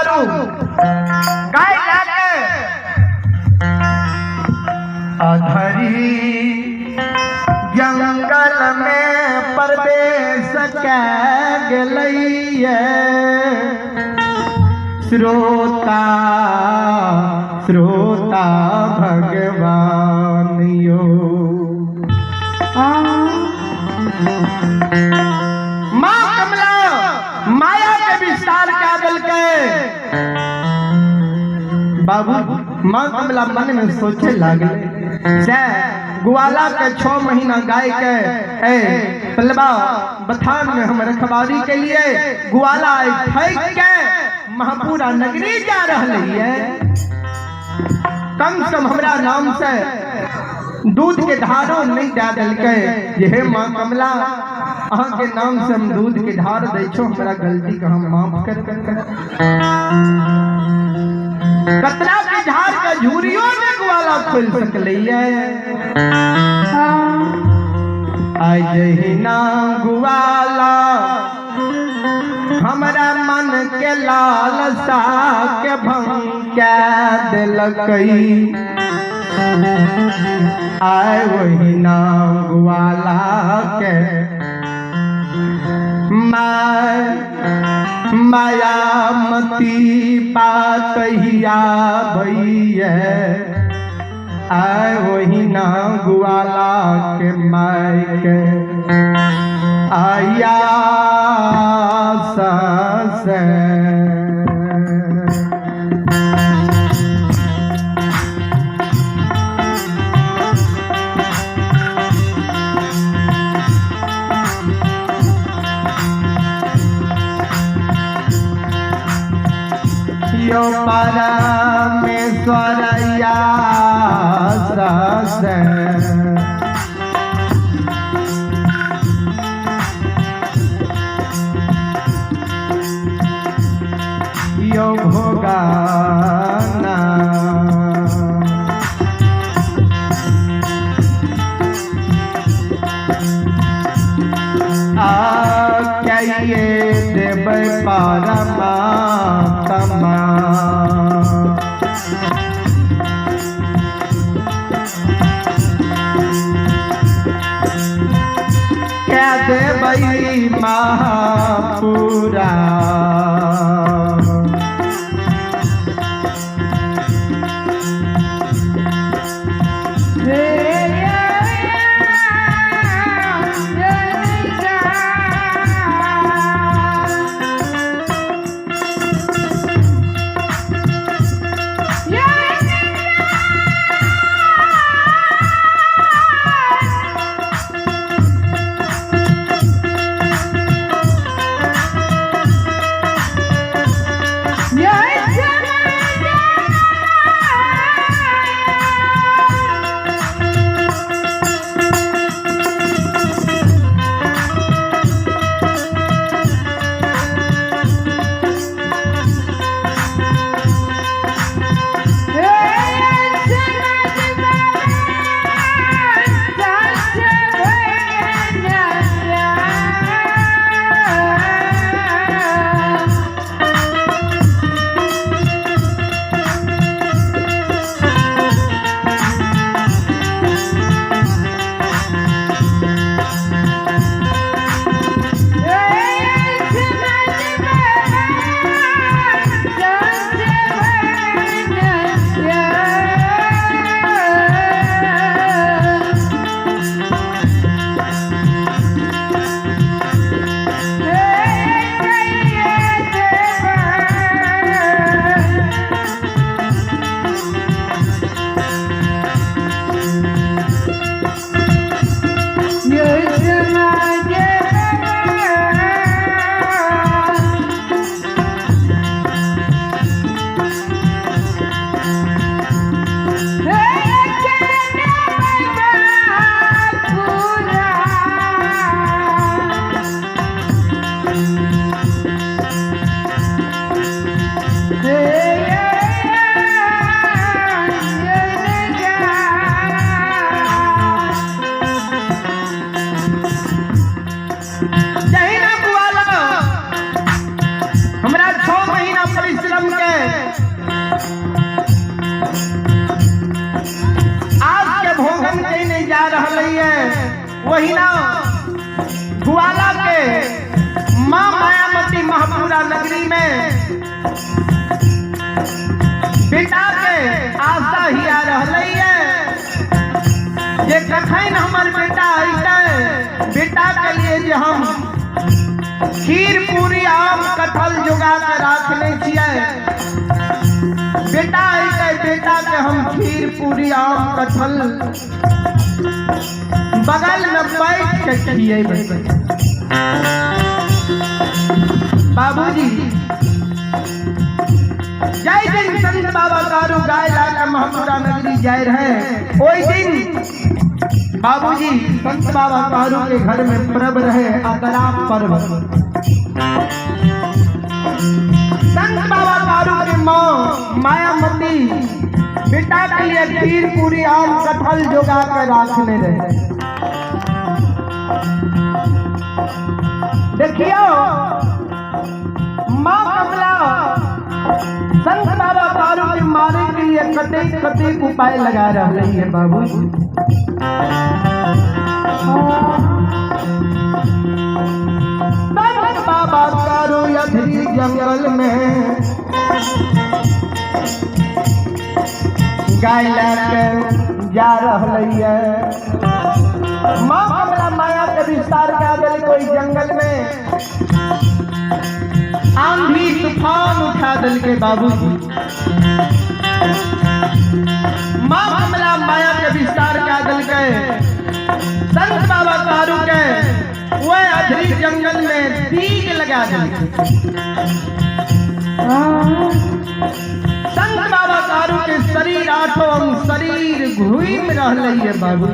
मेहरारू गाय लाके अधरी जंगल में परदेश के गेलैये श्रोता श्रोता भगवान यो माँ कमला माया के विस्तार क्या दिल के बाबू माँ कमला मन में सोचे लागले से ग्वाला के 6 महीना गाय के पलवा बथान में हम रखवारी के लिए ग्वाला ठैक के महापुरा नगरी जा रही है। कम से कम हमरा नाम से दूध के धारो नहीं दे दिल के हे माँ कमला अहाँ के नाम से हम दूध के धार दै छो हमरा गलती का हम माफ कर कतरा के धार का झूरियों में ग्वाला खोल सकलैया आज ही ना ग्वाला हमरा मन के लालसा के भंग के दिलकई आए वही ना ग्वाला के मायामती पातहिया भैया आए वही ना ग्वाला के माय के आया से यो परमेश्वरया से यो भोगाना ये देव परमात्मा क्या देवई महापुरा महपुरा नगरी में बेटा के आशा ही आ रही है जे कखन हमर बेटा अइतै बेटा के लिए जे हम खीर पूरी आम कटहल जुगा के राखने छियै बेटा अइतै बेटा के हम खीर पूरी आम कटहल बगल में बैठ के खिएबै। बाबूजी जय दिन संत बाबा कारू गाय लाकर महपुरा नगरी जाए रहे ओई दिन बाबूजी संत बाबा कारू के घर में पर्व रहे अतरा पर्व। संत बाबा कारू की माँ मायामती बेटा के लिए खीर पूरी आम कटहल जोगा कर राखने रहे। देखियो माँ कमला संत बाबा कारू के मारे के लिए कतेक कतेक उपाय लगा रही है। बाबू संत बाबा कारू अधरी जंगल में गाय लेकर जा रही है। माँ कमला माया के विस्तार का दिल कोई जंगल में आंधी तूफान उठा दिल के बाबू माँ कमला माया के विस्तार का दिल के संत बाबा कारू के वह अधरी जंगल में तीग लगा दिल। संत बाबा कारू के शरीर आठों शरीर घूम रही है। बाबू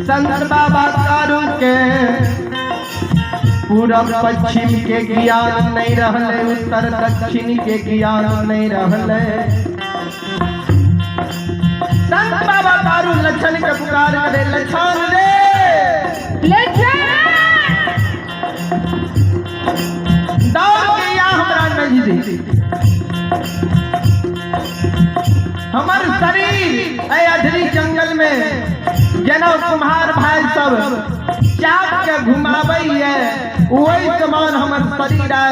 संत बाबा कारू के पूरब पश्चिम के ज्ञान नहीं रहले उत्तर दक्षिण के ज्ञान नहीं रहले। संत बाबा कारू लक्षण के पुकार करे लक्षण रे लक्षण दौड़ के यहाँ हमारा नजदीक हमार शरीर ऐ अधरी जंगल में जनौ कुम्हार भाई सब चाप के घुमाबै है वही समान हमर शरीर है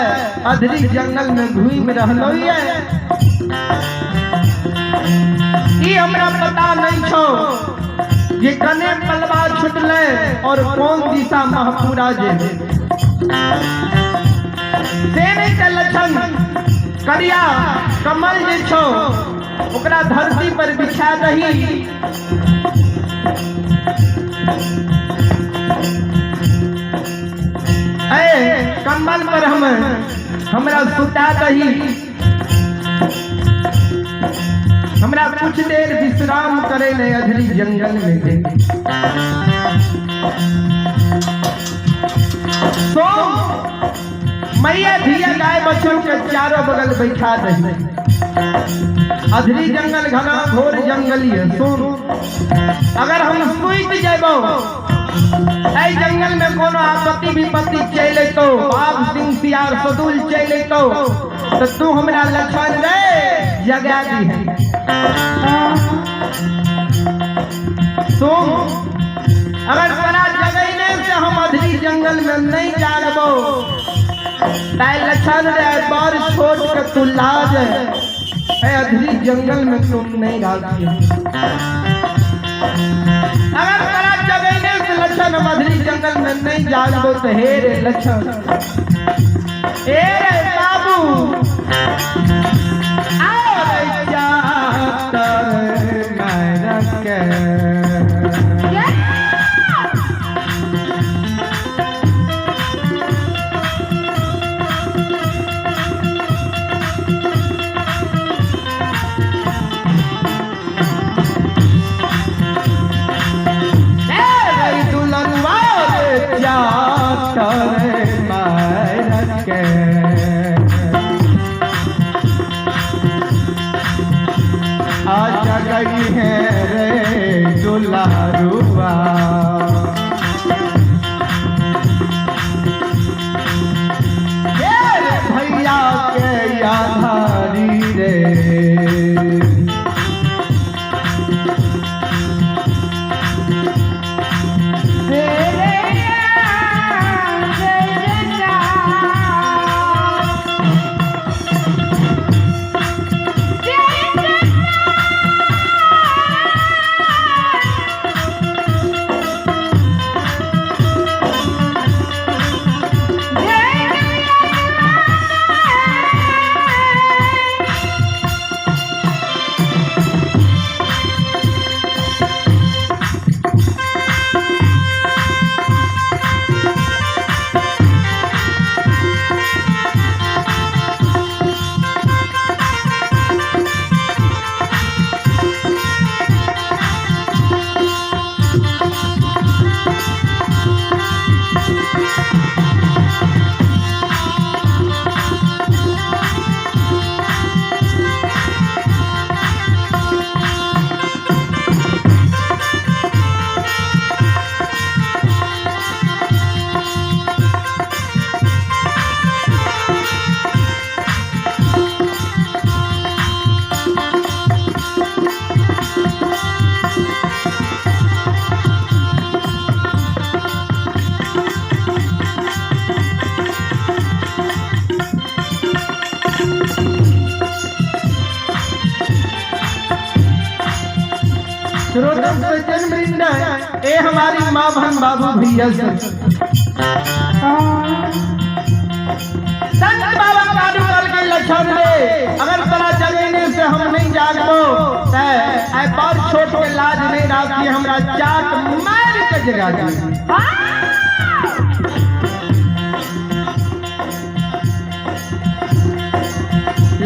अधरी जंगल में घूम रहलो है। ई हमरा पता नहीं छो ये कने पलवा छुटले और कौन दिशा महपुरा जे सेने के लक्षण करिया कमल जे छो ओकरा धरती पर बिछा दही कम्बल पर हमरा सुता दही हमरा कुछ देर विश्राम करे ले अधरी जंगल में दे। तो मैया धिया गाय बछड़ों के चारों बगल बैठा दही। अधरी जंगल घना घोर जंगली है। सुन अगर हम सुइत जेबो ऐ जंगल में कोनो आपत्ति विपत्ति चले तो बाघ सिंह सियार सदुल चले तो तू हमरा लक्षण रे जगा दी है। सुन अगर तोरा जगैने से हम अधरी जंगल में नहीं जागबो ताई लक्षण रे बार छोड़ के तू लाज है अधरी जंगल में तुम नहीं राखी। अगर तोरा जगैने से लक्षण हम अधरी जंगल में नहीं जागबो तो हे रे लक्षण ए रे बाबू आओ रे जात मैं के आशा गई है रे दुलारुआ भैया के याधारी रे सब सज्जन वृंद ए हमारी माँ बहन बाबू भैया सब संत बाबा कारू कल के लक्षण रे अगर तोरा जमीने से हम नहीं जागबो त आई बार छोट के लाज नहीं राखी हमरा चाट मार के जगा दी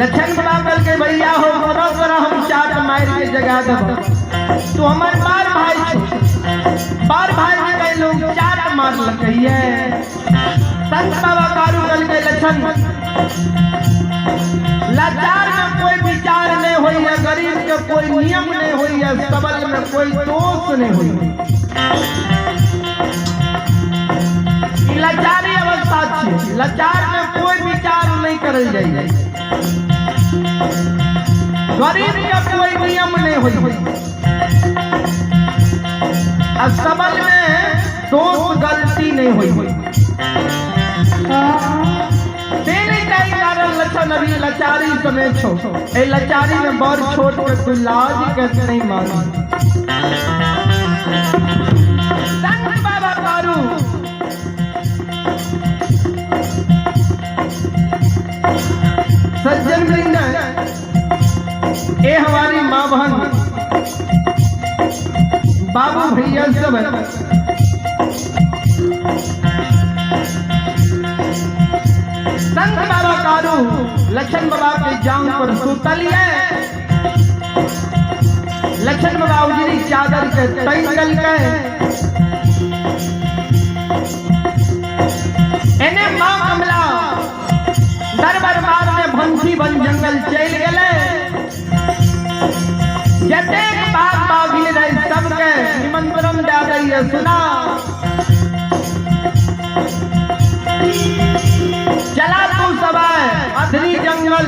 लक्षण बना कल के भैया हो तोरा हम चाट मार के जगा देब तू हमार बार भाई के कई लोग चाट मार लकइए संत बाबा कारू कल के लक्षण लाचार में कोई विचार नहीं होई है गरीब के कोई नियम नहीं होई है सबल में कोई दोष नहीं होई लाचारी अवस्था छे लाचार में कोई विचार नहीं करल जाए गरीब के कोई नियम नहीं होई और सबल में दोष गलती नहीं हुई नबी लाचारी समय छो ए लाचारी में बड़ छोट के तू लाज के नहीं मानी संत बाबा कारू सज्जन वृंद ए हमारी माँ बहन बाबू भैया सब संत बाबा कारू लक्षण बाबा के जांग पर सुतलिए लक्षण बाबा उजरी चादर के तई कल के एने मां कमला दरबार मार में भंसी बन जंगल चल गेले जते बाग बागिन रहे सबके निमंत्रण दे रही है सुना चला तू सबाय अधरी जंगल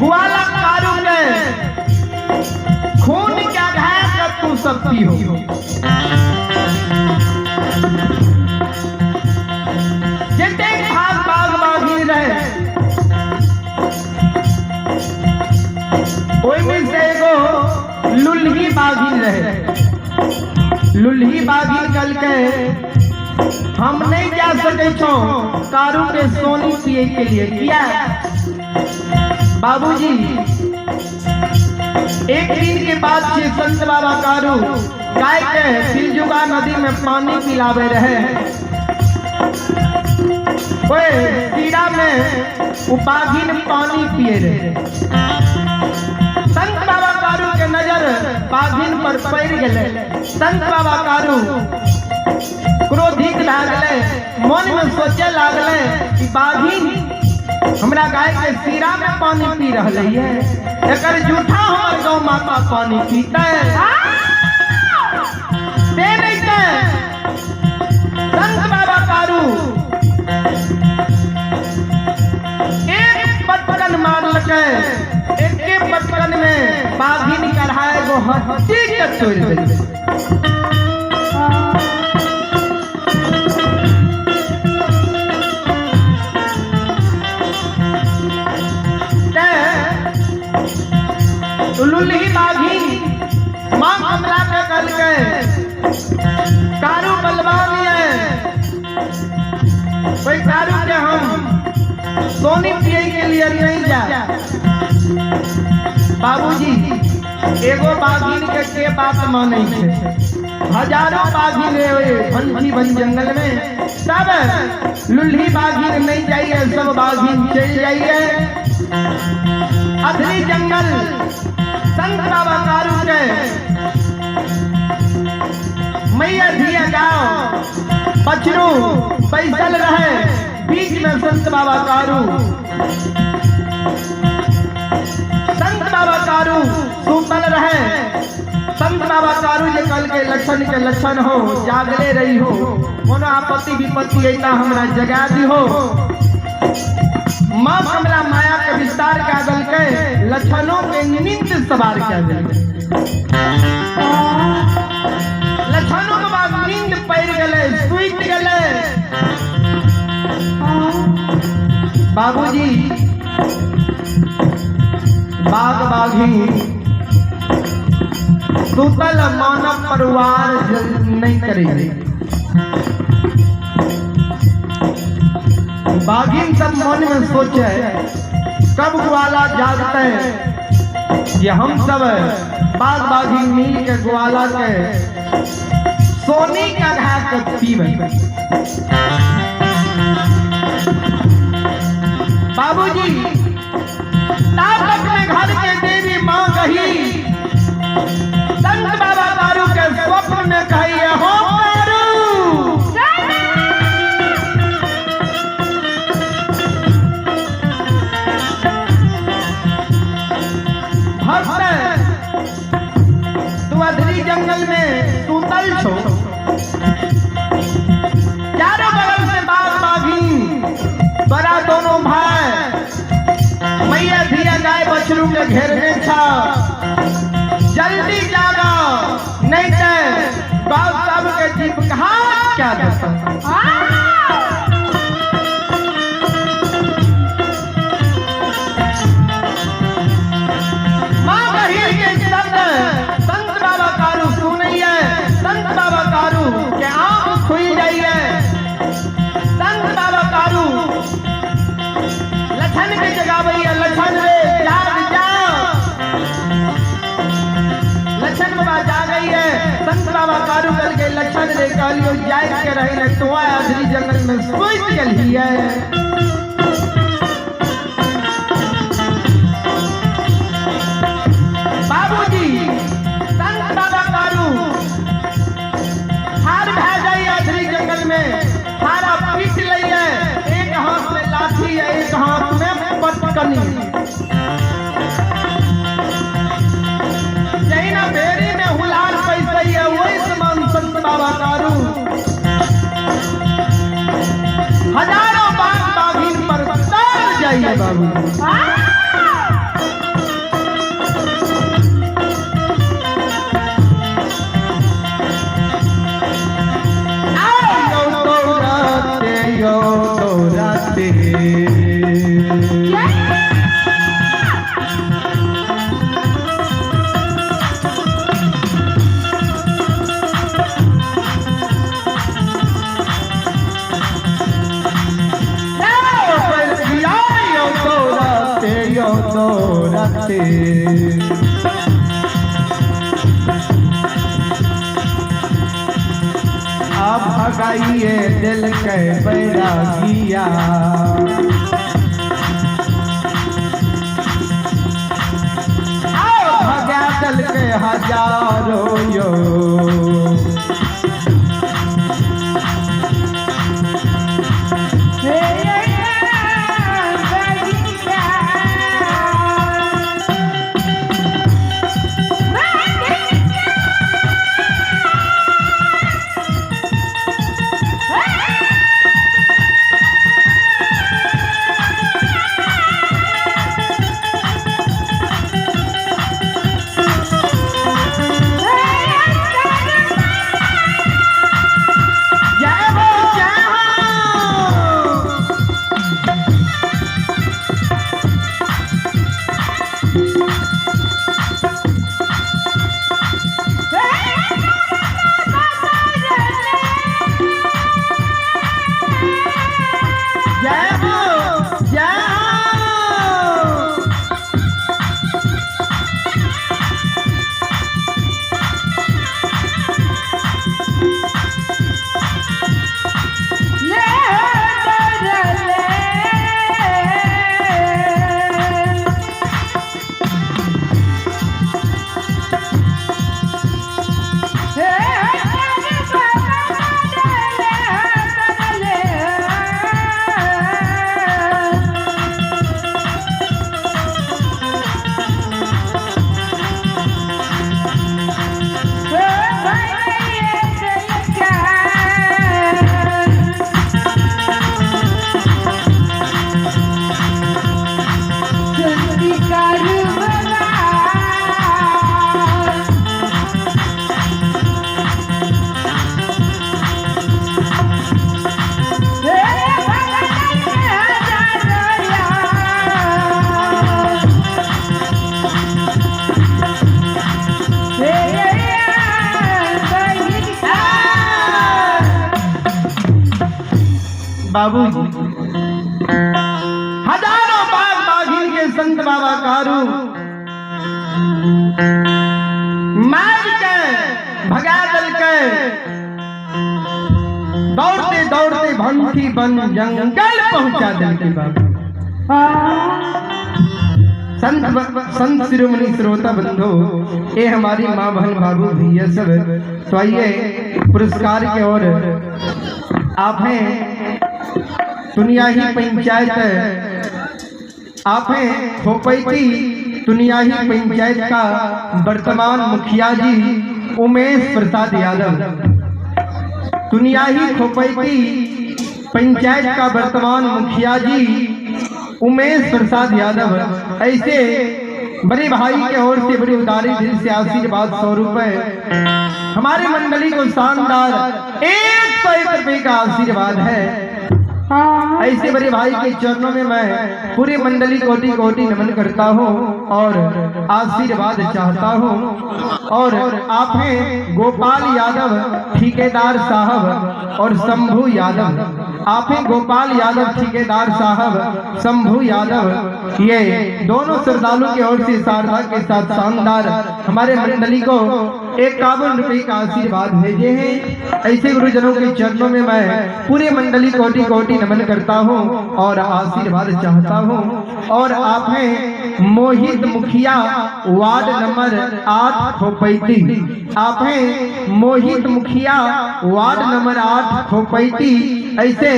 ग्वाला कारू के खून क्या घाय कर तू सकती हो जितने भाग बाग बागी रहे कोई में से एगो लुल्ही बागी रहे लुल्ही बागी कल के हम नहीं जा सके छो कारू के सोनी पिए के लिए किया बाबूजी एक दिन के बाद से संत बाबा कारू गाय के सिलजुगा नदी में पानी पिलावे रहे ओए तीरा में उपागिन पानी पिए रहे संत बाबा कारू के नजर बागिन पर पड़ गए संत बाबा कारू क्रोधित लागले मन में सोचे लागले कि बाघिन हमरा गाय के सीरा में पानी पी रही है एकर जूठा हमर गौ माता पानी पीते दे नहीं ते संत बाबा कारू एक पटकन मार लगे एक पटकन में बाघिन कढ़ाए गो हड्डी के तोड़ दे लुल्ही बाघी मां कमला के कल के कारू बलवा लिए कोई कारू के हम सोनी पिए के लिए नहीं जा बाबूजी एगो बाघिन के बात माने हजारों बाघिन भंसी बन जंगल में सब लुल्ही बाघिन नहीं जाइए सब बाघिन चल जाइए अधरी जंगल संत बाबा कारू के मैया धिया गाँव पचरू पैसल रहे बीच में संत बाबा कारू सुतल रहे संत बाबा कारू जे कल के लक्षण हो जागले रही हो कोनो आपत्ति विपत्ति ऐसा हमरा जगा दी हो मां कमला माया के विस्तार का दल के लक्षणों के निमित्त सवार किया गया लक्षणों के बाद नींद पैर गले सुइत गले बाबूजी बाघ बाघी सुतल मानव परिवार नहीं करेंगे। बागिन सब मन में सोचे कब ग्वाला जागते हैं कि हम सब बाग बागी मिल के ग्वाला के सोनी का घा के पीवे। बाबूजी तब अपने घर के देवी मां कही, संत बाबा दारू के स्वप्न में कही हो तू अधरी जंगल में सूतल छो, चारों बगल से बाग बागी बड़ा दोनों भाई मैया धिया गाय बछरू के घेरने छा। जल्दी जागा नहीं तो बाप साहब के जीप कहाँ क्या देता। लक्षण रे कहलियो जाय के रही न तो अधरी जंगल में सोच गेली है। बाबूजी संत बाबा कारू हार भे जाई अधरी जंगल में, हारा पीट लइए, एक हाथ में लाठी है एक हाथ में पटकनी। जैना बेरी में हुलार पैसे है वही समान संत बाबा कारू हजारों बाग बागिन पर तार जाइए। बाबू आप भगाइए दिल के बैरागिया, भगा दिल के हजारों यो। बाबूजी हजारों बाग बागिन के संत बाबा कारू मार के भगा दल के दौड़ते दौड़ते भंठी बन जंगल पहुंचा दल के बाबू। संत शिरोमणि श्रोता बंधु, ये हमारी माँ बहन बाबू भैया सब, तो आइए पुरस्कार के ओर। आप हैं तुनियाही पंचायत, आप हैं खोपैती तुनियाही पंचायत का वर्तमान मुखिया जी उमेश प्रसाद यादव। तुनियाही खोपैती पंचायत का वर्तमान मुखिया जी उमेश प्रसाद यादव ऐसे बड़े भाई के ओर से बड़ी उदारी दिल से आशीर्वाद 100 रुपए हमारी मंडली को शानदार 101 रुपए का आशीर्वाद है। ऐसे बड़े भाई के चरणों में मैं पूरी मंडली कोटि कोटि नमन करता हूँ और आशीर्वाद चाहता हूँ। और आप हैं गोपाल यादव ठेकेदार साहब और शंभू यादव। आप हैं गोपाल यादव ठेकेदार साहब, शंभू यादव, ये दोनों श्रद्धालु की ओर से शारदा के साथ शानदार हमारे मंडली को 51 रुपए का आशीर्वाद भेजे हैं। ऐसे गुरुजनों के चरणों में मैं पूरे मंडली कोटि कोटि नमन करता हूँ और आशीर्वाद चाहता हूँ। और आप हैं मोहित मुखिया वार्ड नंबर 8 खोपैती। आप हैं मोहित मुखिया वार्ड नंबर 8 खोपैती। ऐसे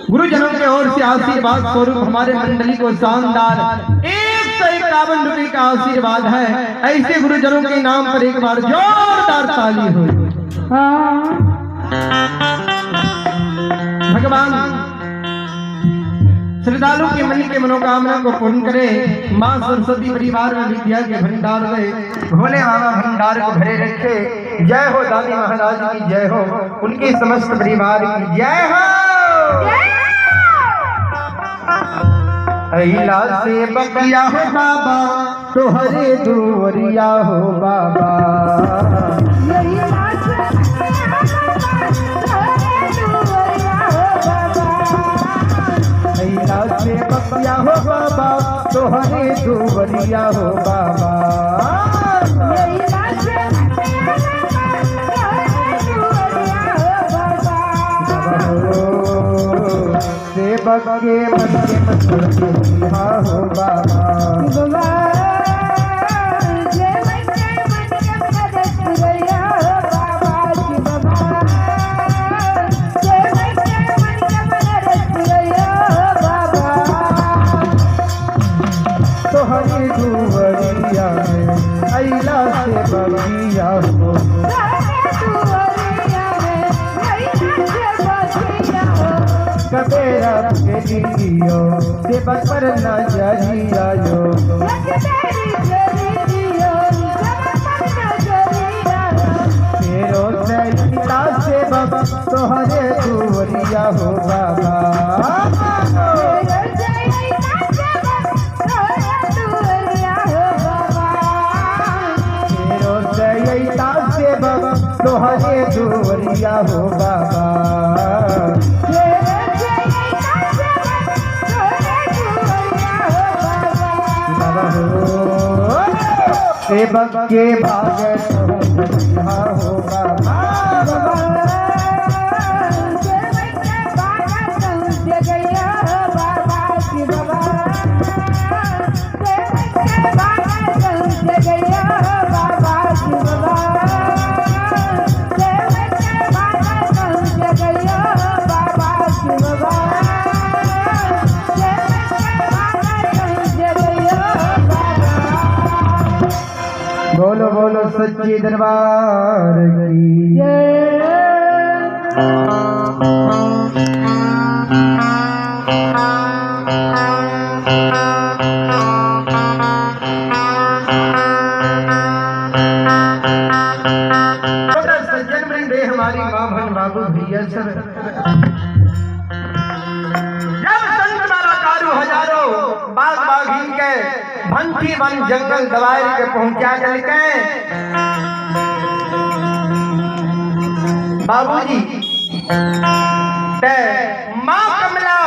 गुरुजनों के ओर से आशीर्वाद स्वरूप हमारे मंडली को शानदार 151 रुपए का आशीर्वाद है। ऐसे गुरुजनों के नाम पर एक बार जोरदार ताली हो। भगवान श्रद्धालु के मन के मनोकामना को पूर्ण करे। माँ सरस्वती परिवार में विद्या के भंडार दे, भोले बाबा भंडार को भरे रखे। जय हो दानी महाराज की जय हो, उनके समस्त परिवार की जय हो। अहिला से बकिया हो बाबा तो हरे दुवरिया हो बाबा। अहिला से बकिया हो बाबा तो हरे दुवरिया हो बाबा। सेवक के मन के मत हो बाबा। तो हरी दुवरिया में अइला से बगिया हो, कबेरा के दियो सेवक पर नजरिया यो। तेरो सैता सेवक तोहरे दुवरिया हो बाबा। तेरो सैता सेवक तोहरे दुवरिया हो बाबा। सेवक के भाग हो बाबा। बोलो बोलो सच्चे दरबार की जय। सज्जन वृंद हमारी माँ बहन बाबू भैया सब, जब संत माला कारू हजारों बाग बागिन के भंठी बन जंगल दवाई के पहुंचा चल के बाबूजी ते माँ कमला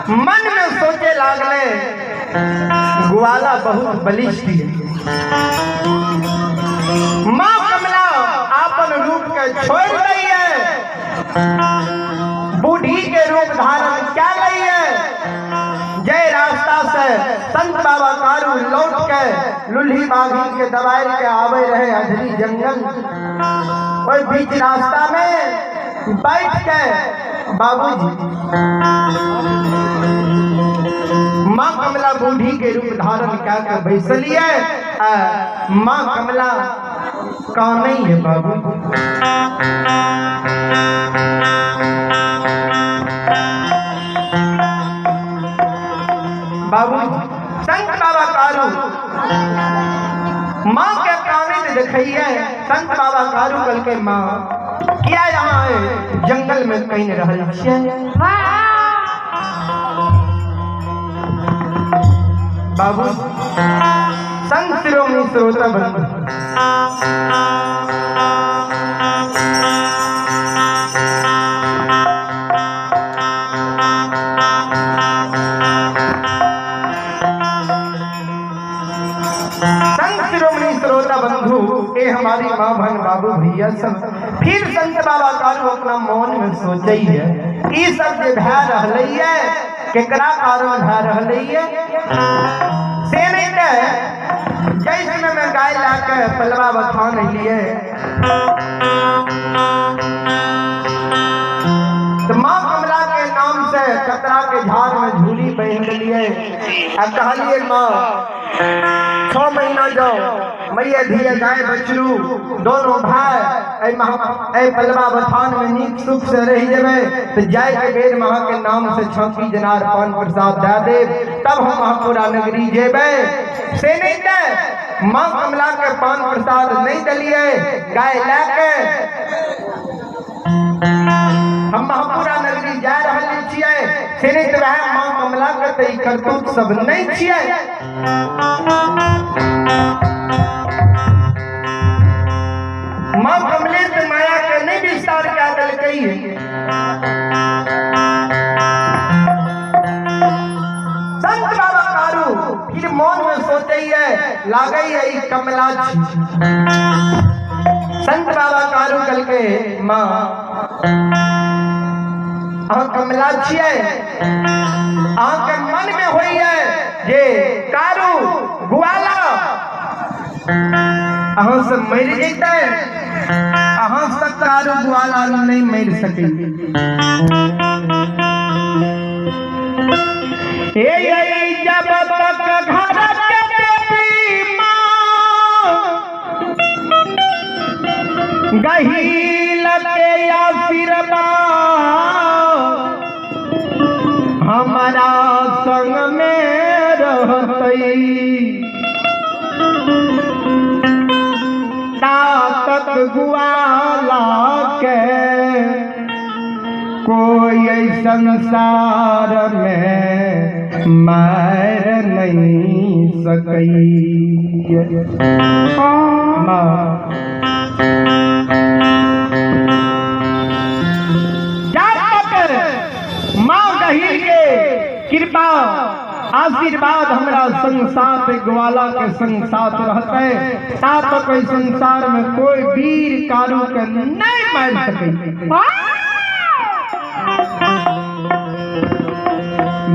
मन में सोचे लागले ग्वाला बहुत बलिष्ठ है। माँ कमला आपन रूप के छोड़ गई है, बूढ़ी के रूप धारण क्या गई है। जय रास्ता से संत बाबा कारू लौट के लुल्ही बागी के दवाई के आवे रहे अधरी जंगल। कोई बीच रास्ता में बैठ के बाबूजी माँ कमला बूढ़ी के रूप धारण क्या कर बैसली है। माँ कमला कौन नहीं है बाबू। बाबू संत बाबा कारू माँ के कामित दिखाइए। संत बाबा कारू कल के माँ क्या यहाँ है जंगल में कहीं न रह। बाबू संत शिरोमणि श्रोता बंधु ये हमारी माँ बहन बाबू भैया सब फिर संत बाबा कारू अपना मौन में सोचे है ये सब जो भै रही है केकरा कारण भै रही है से नहीं कह। जैसे में मैं गाय लाके पलवा बथान लिए तो माँ कमला के नाम से कतरा के झाड़ में झूली पहन लिए। कहलिए माँ 6 महीना जाओ मैया धिया गाय बछरू दोनों भाई पलवा बथान में नीक सुख से रह जेबे तो जाय के बेर महा के नाम से छापी जनार पान प्रसाद दे दे तब हम महापुरा नगरी जेबे। से नहीं दे माँ कमला के पान प्रसाद नहीं दलिए गाय लाके हम महापुरा नगरी जा रहे छिए। से नहीं तो वह माँ कमला के तई करतूत सब नहीं छिए। माँ कमले से माया के नहीं विस्तार क्या दल गई है। संत बाबा कारू फिर मौन में सोचे ही है लागई है कमला। संत बाबा कारू कल के माँ कमला छिए के मन में हुई है ये कारू ग्वाला अहाँ से मर जेते अहाँ से कारू ग्वाला नहीं मर सके। जब तक घर गही लगे या फिर हमारा संग में रहतई तक ग्वाला के कोई संसार में मार नहीं सकई। माँ गही के कृपा आशीर्वाद हमारा संसार ग्वाला के संसार रहते ता तो कोई संसार में कोई वीर कारू के नहीं मार सके।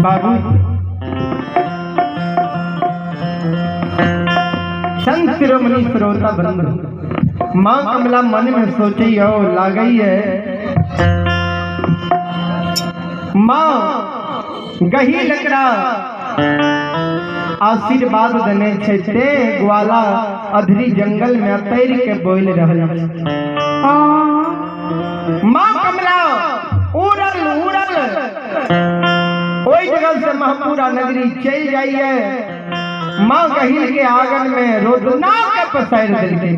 बाबू संत शिरोमणि श्रोता बंधु माँ कमला मन में सोची हो लागई है माँ गही लकड़ा आशीर्वाद देने छे ते ग्वाला अधरी जंगल में तैर के बोल रहल। माँ कमला उड़ल उड़ल ओई जगह से महापुरा नगरी चल जाइए। माँ गही के आंगन में रोदना के पसार देलके।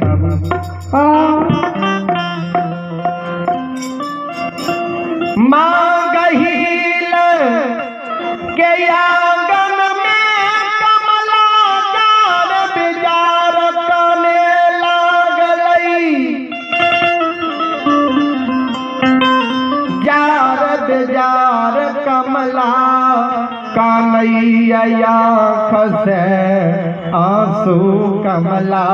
माँ गहील के आंगन में कमला जार बिजार कने लागलई। जार कमला कानैया खसे आंसू कमला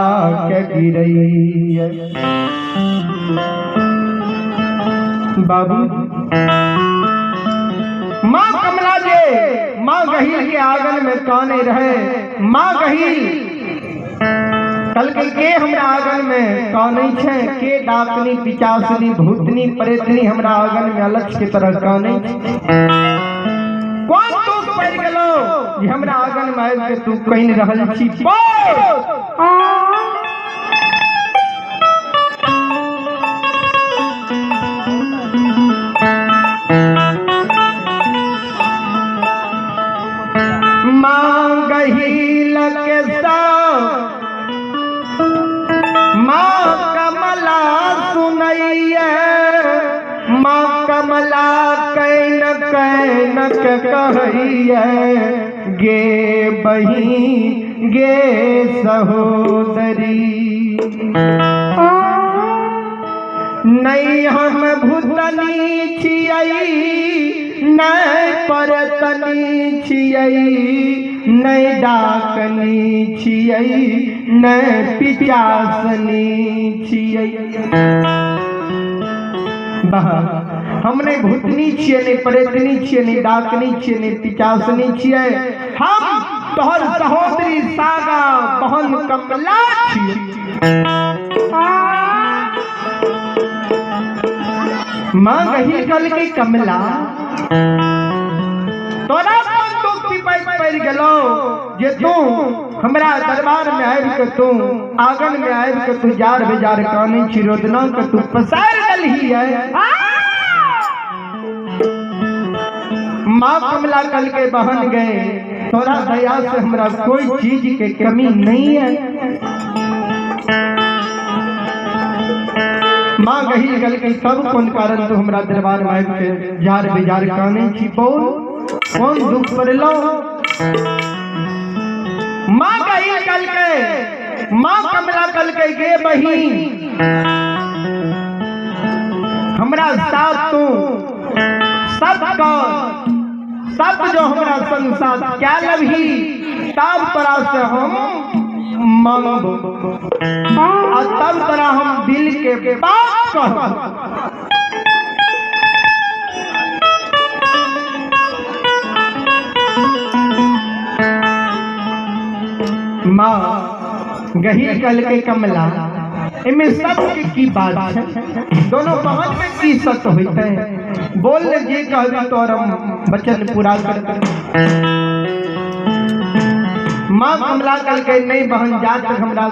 के गिरैया। बाबू माँ कमला जे माँ गहील के आंगन में काने रहे। माँ गहील कल के हमरा आंगन में काने छे, के डाकनी पिचासनी भूतनी प्रेतनी हमरा आंगन में अलक्ष के तरह काने। कौन तू पड़ गेलो जे हमरा आंगन में आबि के तू कहीं रहल छी? माँ गहील के माँ कमला सुनैया। माँ कमला कैन कैन कहैया गे बहिन गे सहोदरी। नहीं हम भूतनी छियै नहीं परतनी छियै नहीं डाकनी छियै नहीं पिचासनी छियै। हमने भूतनी छियै नहीं प्रेतनी छियै नहीं डाकनी छियै नहीं पिचासनी छियै। हम तोहर सहोदरी सागा बहन कमला छियै। माँ गहील कल के कमला तोरा पड़ गेलो जे तू हमरा दरबार में आबि के तू आंगन में आबि के तू जार बेजार काने छी रोदना के तू पसार गलही है। माँ कमला कल के बहन गए। तोरा दया से हमरा कोई चीज के कमी नहीं है। माँ गहील गल के सब कौन कारण तू हमरा दरबार में आबि के जार बेजार काने छी? बोल कौन दुख पड़लो? माँ गहील गल के माँ कमला कल के गे बहिन हमरा साथ तू सब जो हमरा संसार क्या लभी तब तोरा से हम मांगबो और तब तोरा हम दिल के बात कहब। माँ गहील कल के कमला इनमें सत्य की बात है। दोनों बहन में की सत्य होते हैं? बोल जे कहबी तो हम वचन पूरा कर। माँ कमला कल के नहीं बहन जात हमरा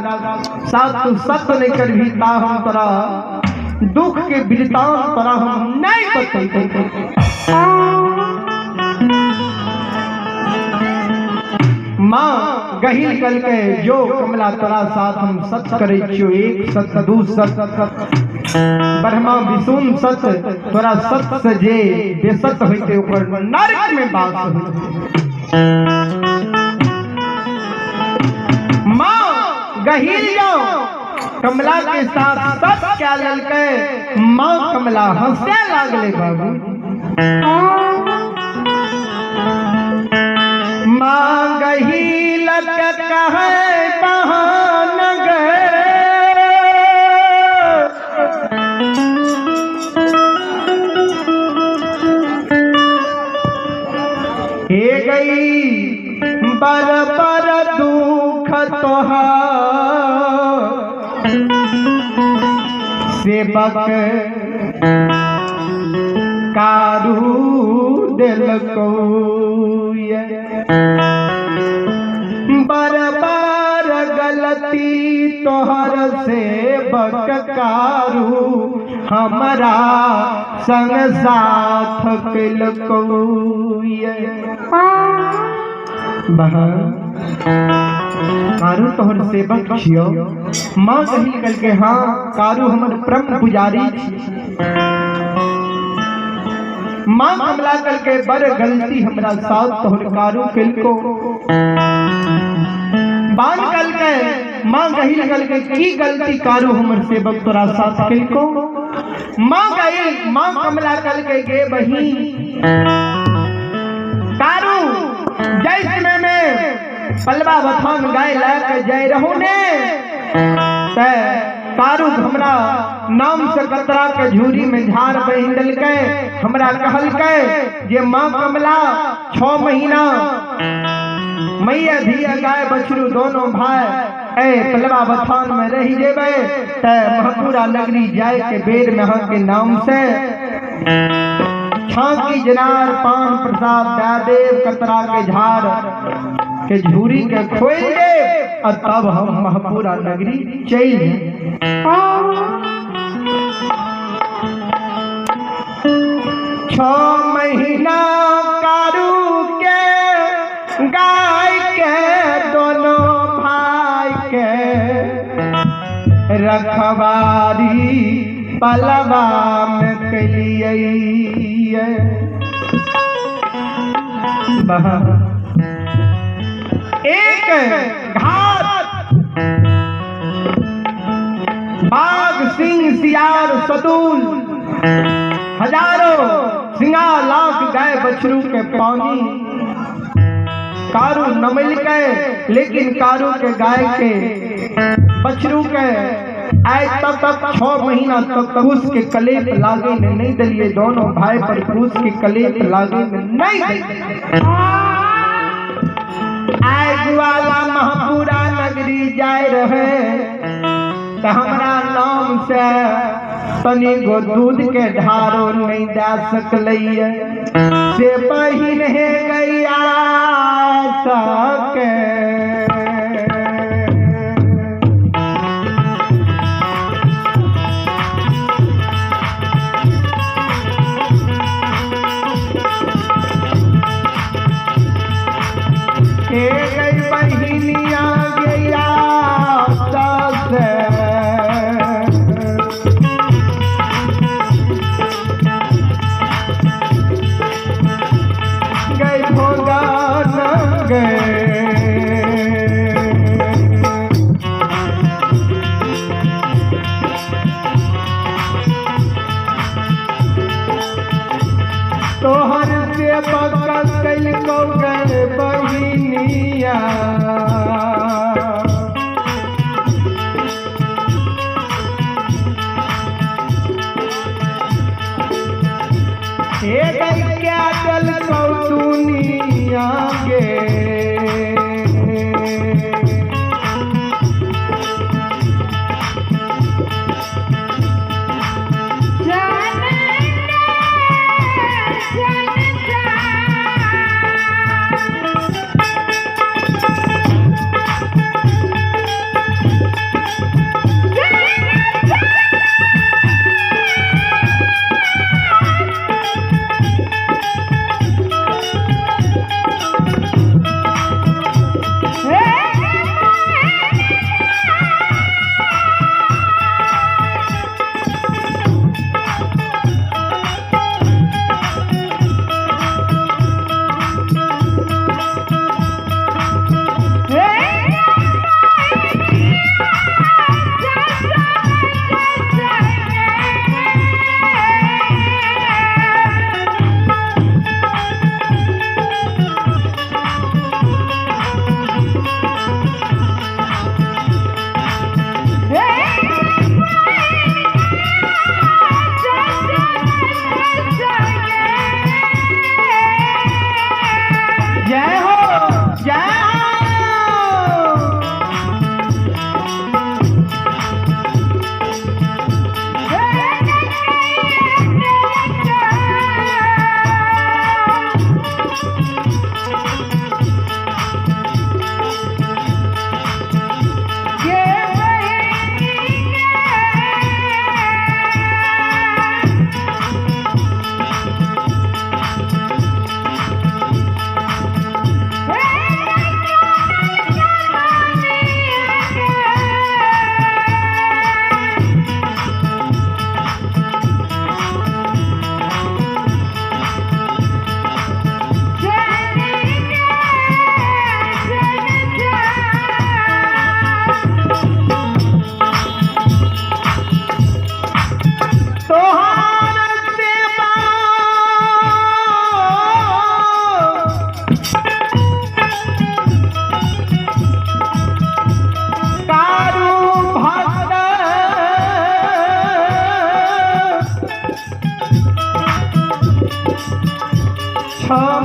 साथ तू सत्य नहीं करभी ता हम तोरा दुख के वृतांत तोरा हम नहीं बतैते। माँ गहील कल के जो कमला तोरा साथ हम सत्य करे छियो एक सत्य दू सत्य ब्रह्मा विष्णु सत्य तोरा सत्य से जे बेसत्य होते ऊपर नरक में बात होते। माँ गहील जो कमला के साथ सत्य क्या ललके माँ कमला हंसे लागले बाबू। माँ गहील के कहे बहन हे गई बर बर दुख तोहार सेवक कारू दिल को बार बार गलती तोहर से बककारू हमारा संग साथ कारू तोहर सेवक छियो। माँ गहील कल के हाँ कारू हमर परम पुजारी। माँ कमला कल के बड़ गलती हमरा साथ तोहर कारू कल को बान कल के माँ गहील कल के की गलती कारू हमर सेवक तोरा साथ कल को। माँ गहील माँ कमला कल के गे बहिन पलवा बथान गाय लाके जाय रहू ने कारू हमरा नाम से कतरा के झूरी में झाड़ बहिंदल के हमरा कहल के जे मां कमला 6 महीना मैया धिया गाय बछरू दोनों भाई पलवा बथान में रही जेबे त महपुरा नगरी जाय के बेर में के नाम से छाकी जनार पान प्रसाद दादेव कतरा के झाड़ के झूरी के खोल दे और तब हम महपुरा नगरी चल 6 महीना कारू के गाय के दोनों भाई के रखवारी पलवा में कलिए एक घाट बाघ सिंह सियार सतूल हजारों सिंगा लाख गाय बछरू के पानी कारू न मिल के लेकिन कारू के गाय के बछरू के आए तब तक 6 महीना तक क्रूस के कलेप लागे ने नहीं दलिए दोनों भाई पर क्रूस के कलेप लागे ने नहीं दलिए आए ग्वाला महपुरा नगरी जाय रहे तो हमरा नाम से तनी गो दूध के ढारो नहीं दे सकलैया से बहिन है गैया सके बहिनिया गैया गई भोगा न गए तोहर से बकल कल को गए बहिनिया क्या चल कौतुनिया गे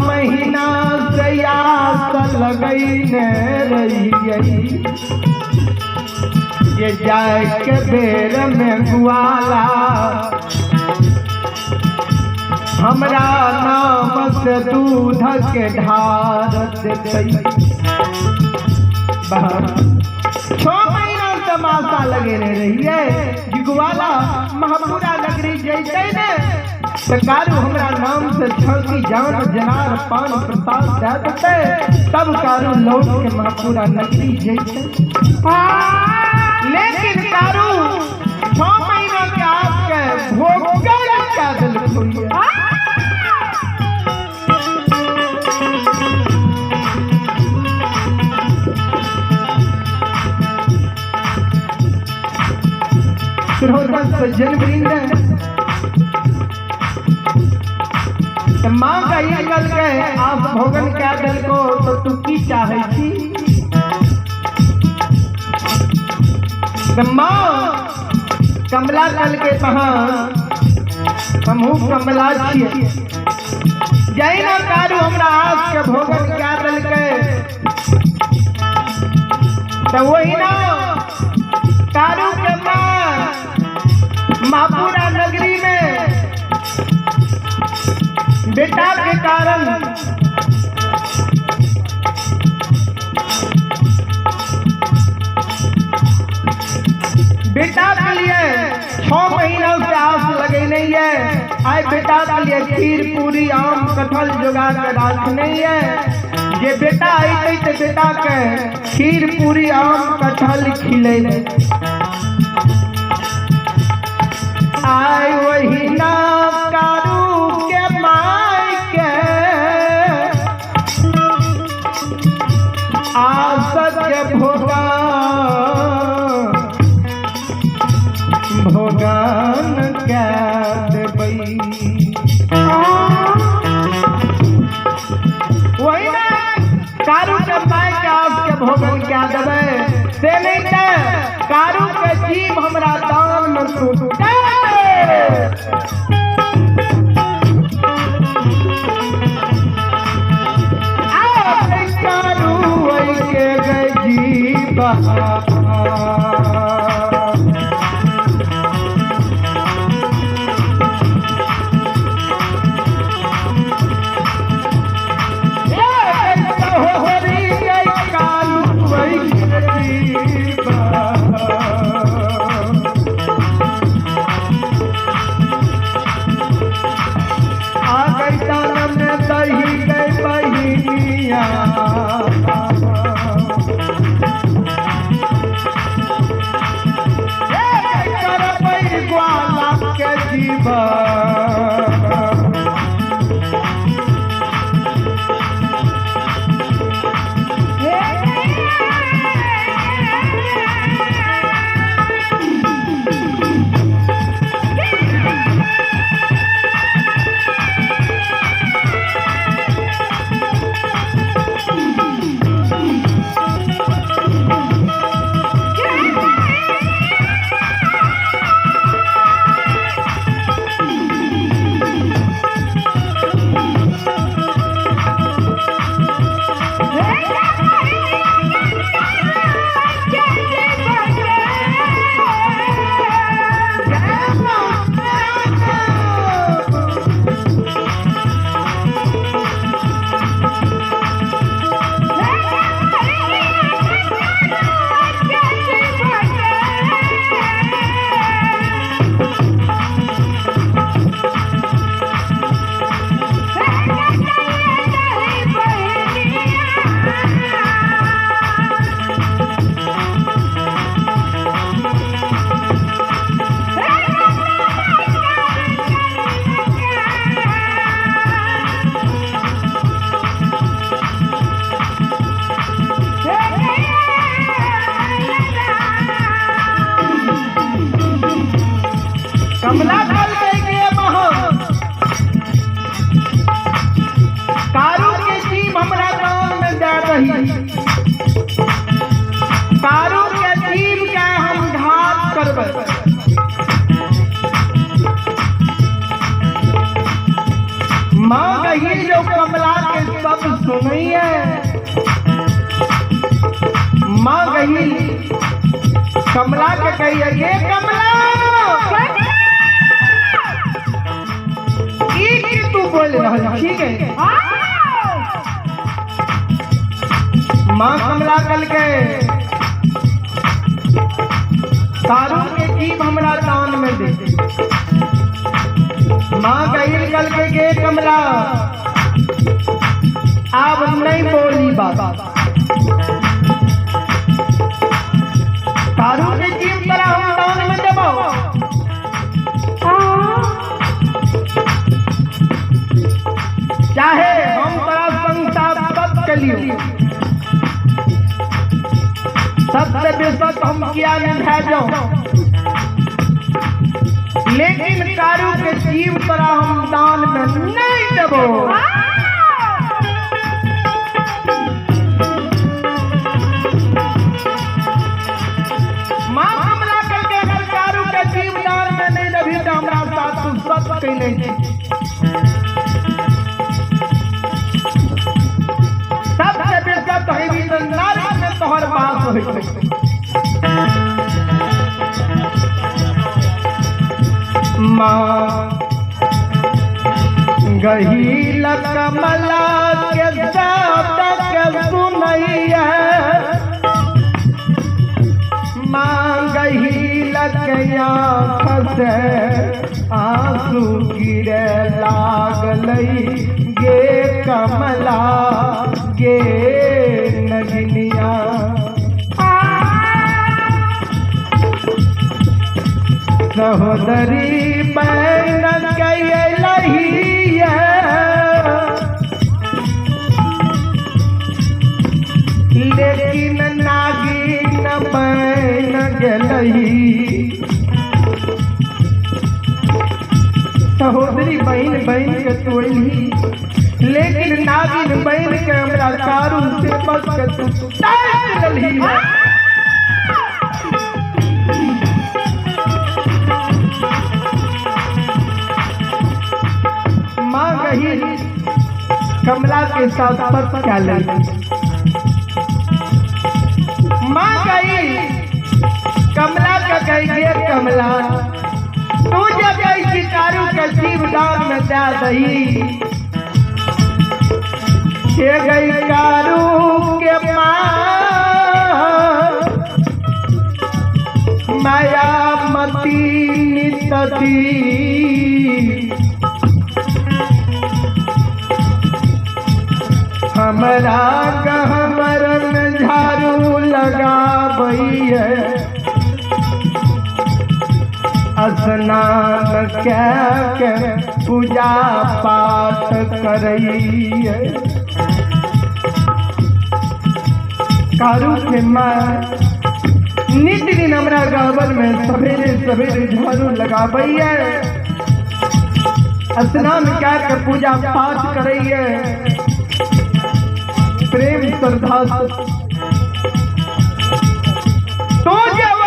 महीना से आस लगैने रहिए ये जाए के बेर में गुआला हमरा नाम से दूध के ढार देते। 6 महीना से मासा लगे रहिए कि ग्वाला महापुरा नगरी जैसे ने तो कारू हमरा नाम से छलकी जान जनार पान प्रसाद दे देते तब कारू लौट के महापुरा नगरी जैसे। लेकिन कारू 6 महीना के आपके भोग क्या दिल खोलिए जनवृंद माँ का ये गल के आप भोगन क्या दल को तो तू की चाहे थी माँ कमला कल के कहा हमहू कमला छिए जय ना कारू हमरा आप के भोगन क्या दल के तो वही ना कारू के महापुरा नगरी में बेटा के कारण बेटा के लिए 6 महीनों से आस लगे नहीं है। आए बेटा के लिए खीर पूरी आम कटहल जुगा के राख नहीं है। ये बेटा आई तो बेटा के खीर पूरी आम कटहल खिले आए वही ना कारू के माई के आसक के भोगान क्या देबई वही ना कारू के माई के आस के भोगन क्या देबे से नहीं कारू के जीव हमरा दान में छूटे कमला दल के महा कारू के जीव हमरा गांव में जा रही कारू के जीव के हम घात करबे मां गही जो कमला के सब सुनई है, माँ गही कमला के कही है, ये कमला की तू बोल रहा, ठीक है। माँ कमला कल के तारू के जीव हमरा दान में दे। माँ गई कल के गे कमला अब नहीं बोली बात, तारू के जीव तरह हम दान में देबो। चाहे हम तरा संसार सब के लिए सबसे बेसत हम किया में भेजो, लेकिन कारू के जीव तरह हम दान में नहीं देबो। माँ कमला करके अगर कारू के जीव दान में नहीं देबी तो हमरा साथ तू सत कैले छी। सबसे बेसत है भी तो नरक में तोहर बात होई। माँ गही कमला के शब्द के सुनैया, माँ गही आँख से आंसू गिरे लागलई, गे कमला गे नगनिया। सहोदरी बहन कैलही लेकिन नागिन बहन गलही। सहोदरी बहन बहन के तोड़ली, लेकिन नागिन बहन के हमरा कारू से बच के तू गलही। माँ गही कमला के साथ पत क्या लगी। माँ गई कमला का कही गे कमला तू जब गई कारू के जीव दान में दे दही। के गई कारू के माँ माया मती नितती, हमरा गहमरन झाड़ू लगाबैया, स्नान के पूजा पाठ करैया। कारू के माँ नित दिन हमरा गहबर में सवेरे सवेरे झाड़ू लगाबैया, स्नान के पूजा पाठ करैया। प्रेम श्रद्धा तो जब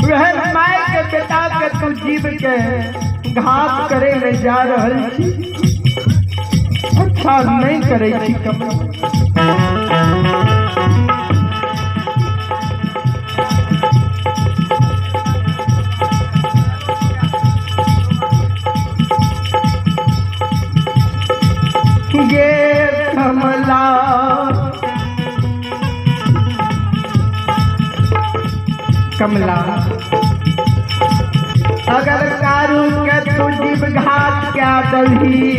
वह माय के बेटा के तू जीव के घात करे में जा रहल छी, अच्छा नहीं करे छी कमला। गे कमला कमला अगर कारू के तू जीव घात क्या दही,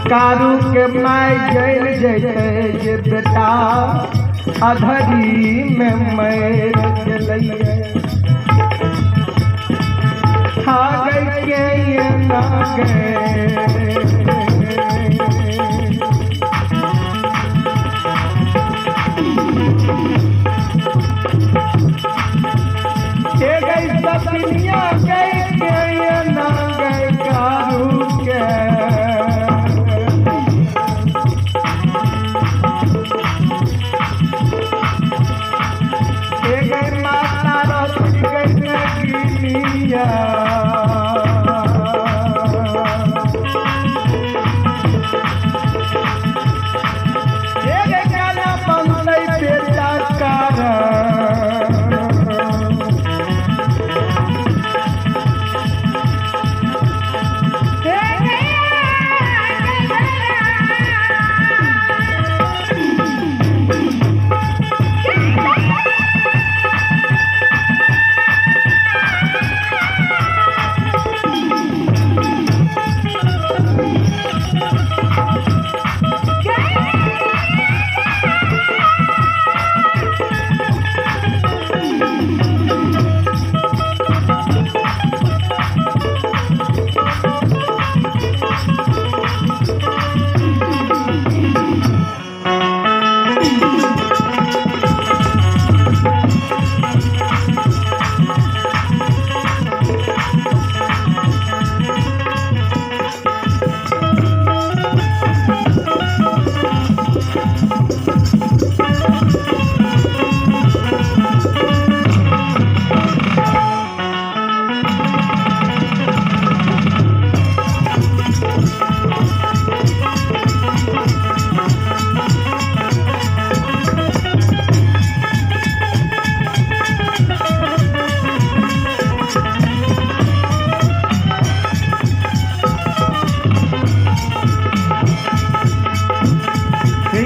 कारू के माय जल जैसे ये बेटा अधरी में मैर जलैया। खा गई के ये ना गए दुनिया गई के ना गए कारू के। गई माता रस गई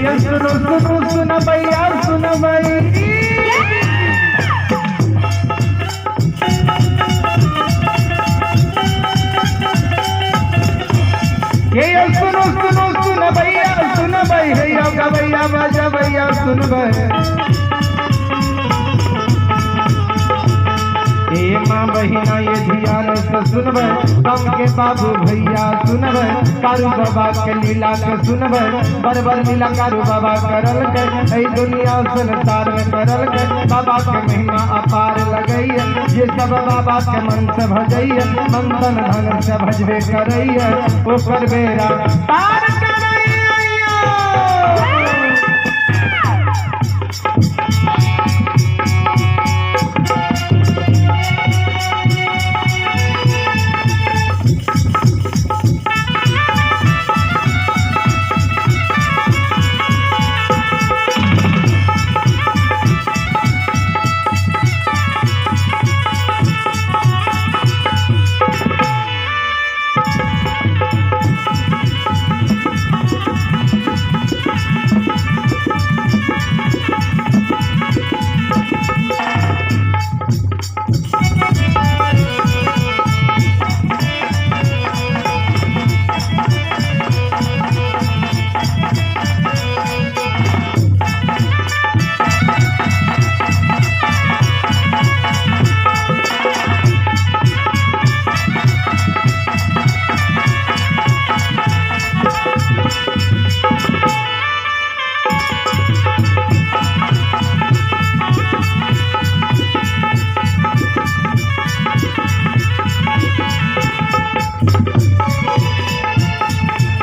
भैया सुनो सुनो सुन भैया सुन भाई, ये सुनो सुनो सुन भैया सुन भाई, भैया का भैया बाजा भैया सुन भाई। ये माँ बहिना ये ध्यान से सुनबे, हम के बाबू भैया सुनबे, कारू बाबा के लीला के सुनबे, बरबर लीला कारू बाबा करल के, ऐ दुनिया संसार में करल के, बाबा के महिमा अपार लगैया, ये सब बाबा के मन से भजैया, मन तन धन से भजबे करैया, ओकर बेरा पार करैया।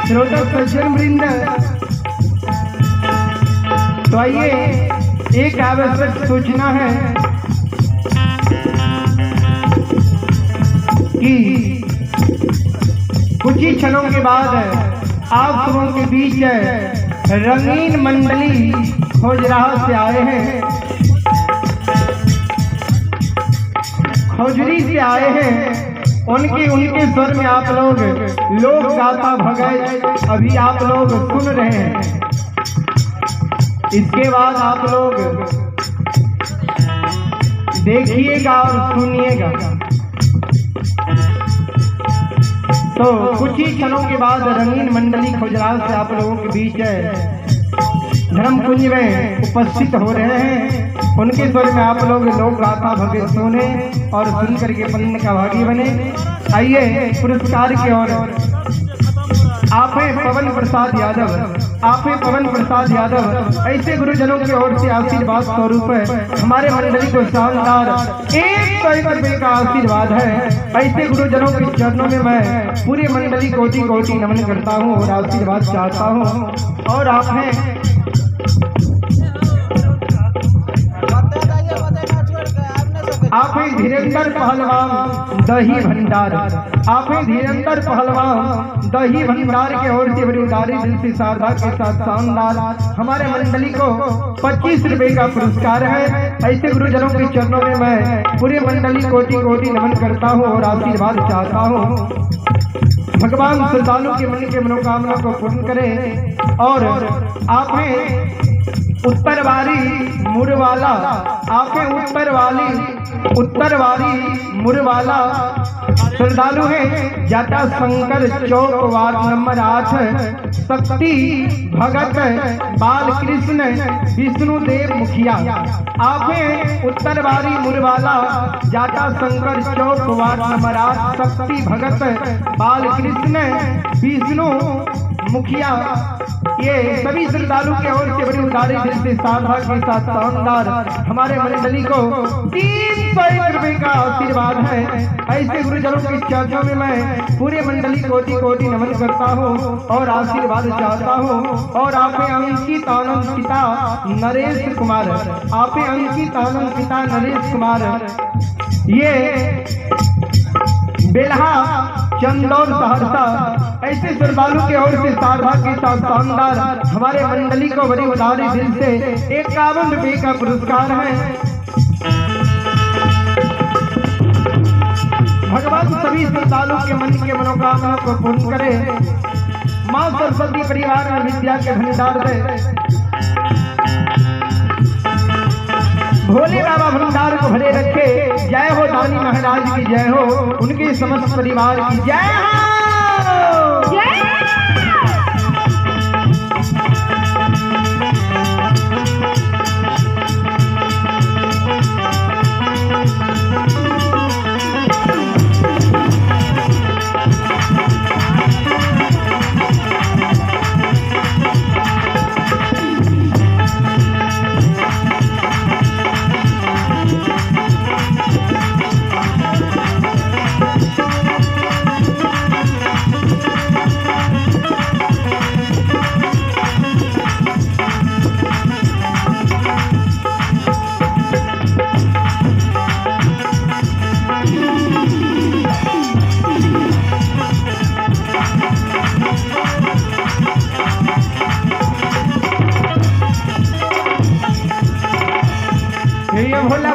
श्रोता सज्जन वृंद, तो आइए एक आवश्यक सूचना है कि कुछ ही क्षणों के बाद आप सबों के बीच रंगीन मंडली खोजराह से आए हैं, खोजरी से आए हैं। उनके स्वर में आप लोग लोक गाथा भगत अभी आप लोग सुन रहे हैं। इसके बाद आप लोग देखिएगा और सुनिएगा। तो कुछ ही क्षणों के बाद रंगीन मंडली खोजराह से आप लोगों के बीच धर्म कुंज में उपस्थित हो रहे हैं। उनके स्वर में आप लोग लोक गाथा भगत सुने और सुन करके पुण्य का भागी बने। आइए पुरस्कार की ओर। आप हैं पवन प्रसाद यादव, आप हैं पवन प्रसाद यादव। ऐसे गुरुजनों की ओर से आशीर्वाद स्वरूप हमारे मंडली को शानदार 100 रुपये का आशीर्वाद है। ऐसे गुरुजनों के चरणों में मैं पूरी मंडली कोटि कोटि नमन करता हूँ और आशीर्वाद चाहता हूँ। और आप हैं धीरेन्द्र पहलवान दही भंडार, आप हैं धीरेन्द्र पहलवान दही भंडार के ओर से बड़ी उदारी दिल से श्रद्धा के साथ शानदार हमारे मंडली को 25 रुपए का पुरस्कार है। ऐसे गुरुजनों के चरणों में मैं पूरी मंडली कोटि कोटि नमन करता हूँ और आशीर्वाद चाहता हूँ। भगवान श्रद्धालु के मन के मनोकामना को पूर्ण करे। और आप हैं उत्तरवारी मुरवाला, आप हैं उत्तरवारी मुरवाला श्रद्धालु है। जाटा शंकर चौक वार्ड नंबर 8, शक्ति भगत बाल कृष्ण विष्णुदेव मुखिया। आप हैं उत्तरवारी मुरवाला, जाटा शंकर चौक वार्ड नंबर 8, शक्ति भगत बाल कृष्ण विष्णु मुखिया। ये सभी श्रद्धालु के ओर से बड़ी उदारी दिल से श्रद्धा के साथ शानदार हमारे मंडली को 300 रुपए का आशीर्वाद है। ऐसे गुरुजनों के चरणों में मैं पूरे मंडली कोटि कोटि नमन करता हूँ और आशीर्वाद चाहता हूँ। और आप हैं अंकित आनंद पिता नरेश कुमार, आप हैं अंकित आनंद पिता नरेश कुमार। ये बेल्हा चंदौर सहरसा। ऐसे श्रद्धालु के ओर से श्रद्धा के साथ शानदार हमारे मंडली को बड़ी उदारी दिल से 51 रुपये का पुरस्कार है। भगवान सभी श्रद्धालु के मन के मनोकामना को पूर्ण करे। माँ सरस्वती परिवार में विद्या के भंडार दे, भोले बाबा भंडार को भरे रखे। जय हो दानी महाराज की जय हो, उनके समस्त परिवार की जय हो। भोला